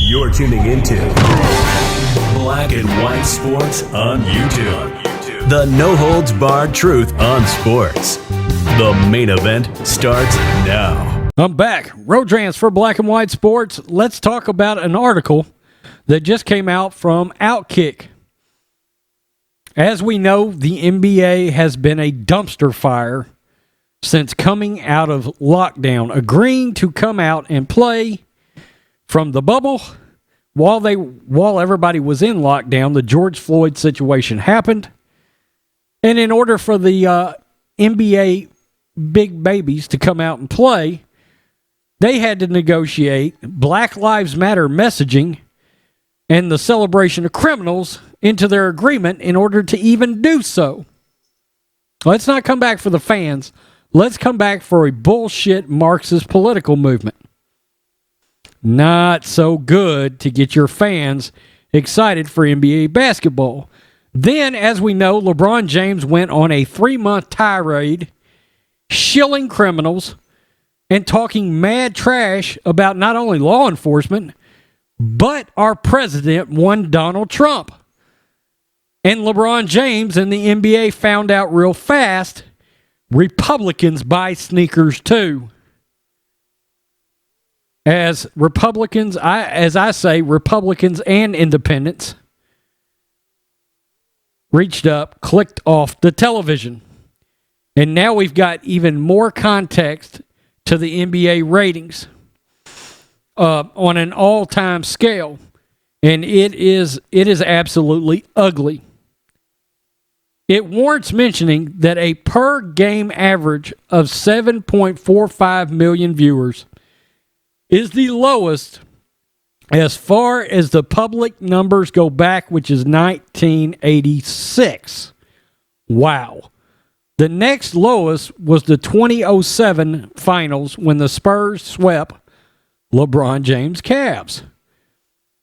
You're tuning into Black and White Sports on YouTube. The no-holds-barred truth on sports. The main event starts now. I'm back. Rodrans for Black and White Sports. Let's talk about an article that just came out from Outkick. As we know, the NBA has been a dumpster fire since coming out of lockdown, agreeing to come out and play from the bubble while everybody was in lockdown. The George Floyd situation happened, and in order for the NBA big babies to come out and play, they had to negotiate Black Lives Matter messaging and the celebration of criminals into their agreement in order to even do so. Let's not come back for the fans. Let's come back for a bullshit Marxist political movement. Not so good to get your fans excited for NBA basketball. Then, as we know, LeBron James went on a 3-month tirade, shilling criminals and talking mad trash about not only law enforcement, but our president, one Donald Trump. And LeBron James and the NBA found out real fast, Republicans buy sneakers too. As Republicans, as I say, Republicans and independents reached up, clicked off the television. And now we've got even more context to the NBA ratings on an all-time scale. And it is absolutely ugly. It warrants mentioning that a per-game average of 7.45 million viewers is the lowest as far as the public numbers go back, which is 1986. Wow. The next lowest was the 2007 finals when the Spurs swept LeBron James' Cavs.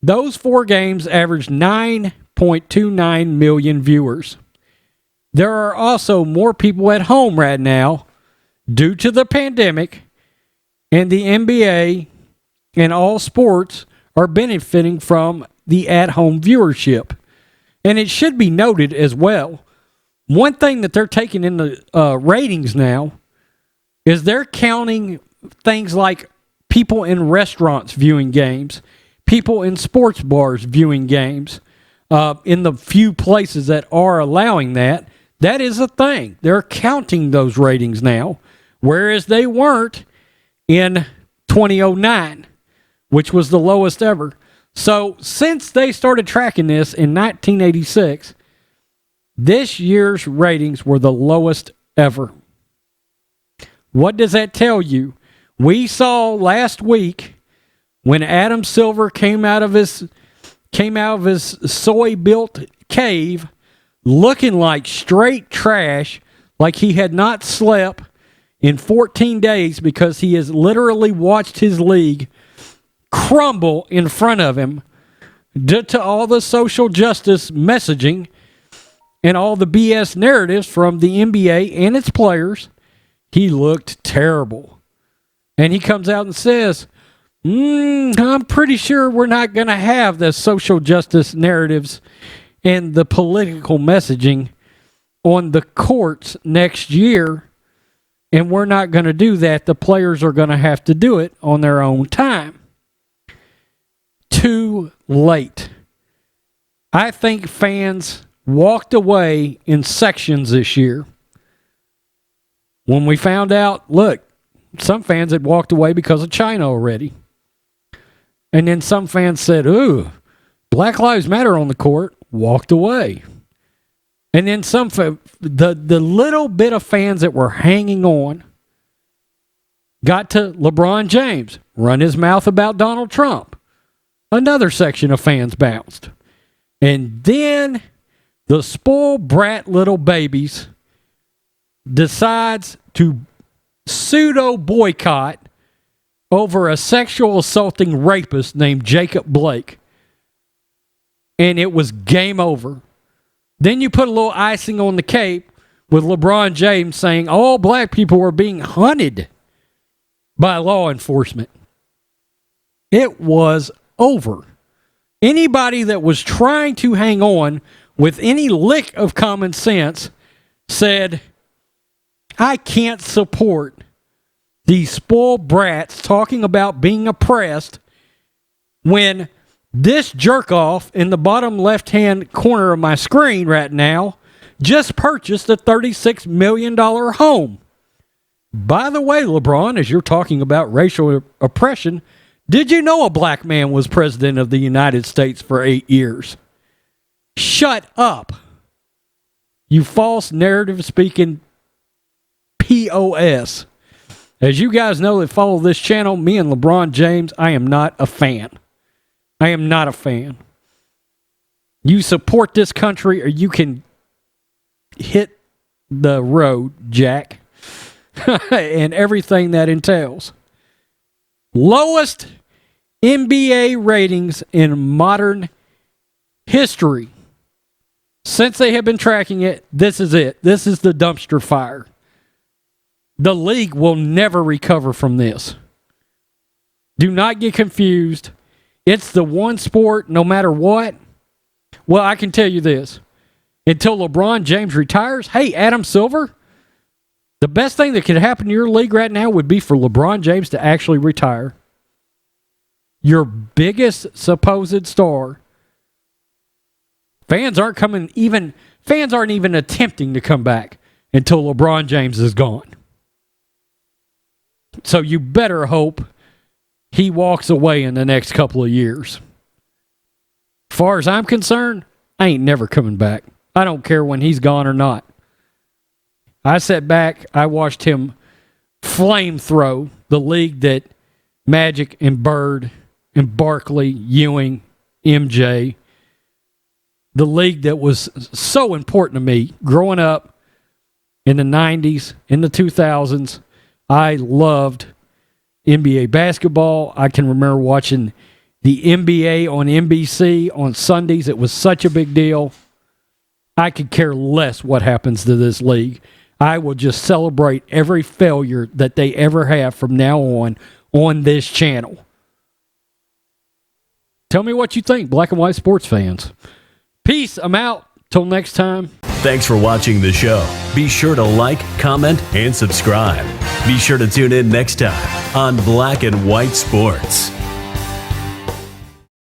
Those 4 games averaged 9.29 million viewers. There are also more people at home right now due to the pandemic, and the NBA and all sports are benefiting from the at-home viewership. And it should be noted as well, one thing that they're taking in the ratings now is they're counting things like people in restaurants viewing games, people in sports bars viewing games, in the few places that are allowing that. That is a thing. They're counting those ratings now, whereas they weren't in 2009, which was the lowest ever. So since they started tracking this in 1986, this year's ratings were the lowest ever. What does that tell you? We saw last week when Adam Silver came out of his soy-built cave looking like straight trash, like he had not slept in 14 days because he has literally watched his league crumble in front of him due to all the social justice messaging and all the BS narratives from the NBA and its players. He looked terrible. And he comes out and says, I'm pretty sure we're not going to have the social justice narratives and the political messaging on the courts next year. And we're not going to do that. The players are going to have to do it on their own time. Too late. I think fans walked away in sections this year. When we found out, look, some fans had walked away because of China already. And then some fans said, ooh, Black Lives Matter on the court, walked away. And then the little bit of fans that were hanging on got to LeBron James, run his mouth about Donald Trump. Another section of fans bounced. And then the spoiled brat little babies decides to pseudo boycott over a sexual assaulting rapist named Jacob Blake. And it was game over. Then you put a little icing on the cake with LeBron James saying all black people were being hunted by law enforcement. It was over. Anybody that was trying to hang on with any lick of common sense said, I can't support these spoiled brats talking about being oppressed when this jerk-off in the bottom left-hand corner of my screen right now just purchased a $36 million home. By the way, LeBron, as you're talking about racial oppression, did you know a black man was president of the United States for 8 years? Shut up. You false narrative-speaking POS. As you guys know that follow this channel, me and LeBron James, I am not a fan. I am not a fan. You support this country or you can hit the road, Jack, and everything that entails. Lowest NBA ratings in modern history. Since they have been tracking it, this is it. This is the dumpster fire. The league will never recover from this. Do not get confused. It's the one sport, no matter what. Well, I can tell you this. Until LeBron James retires, hey, Adam Silver, the best thing that could happen to your league right now would be for LeBron James to actually retire. Your biggest supposed star. Fans aren't even attempting to come back until LeBron James is gone. So you better hope he walks away in the next couple of years. As far as I'm concerned, I ain't never coming back. I don't care when he's gone or not. I sat back, I watched him flamethrow the league that Magic and Bird and Barkley, Ewing, MJ, the league that was so important to me growing up in the 90s, in the 2000s. I loved NBA basketball. I can remember watching the NBA on NBC on Sundays. It was such a big deal. I could care less what happens to this league. I will just celebrate every failure that they ever have from now on this channel. Tell me what you think, black and white sports fans. Peace. I'm out. Till next time. Thanks for watching the show. Be sure to like, comment, and subscribe. Be sure to tune in next time on Black and White Sports.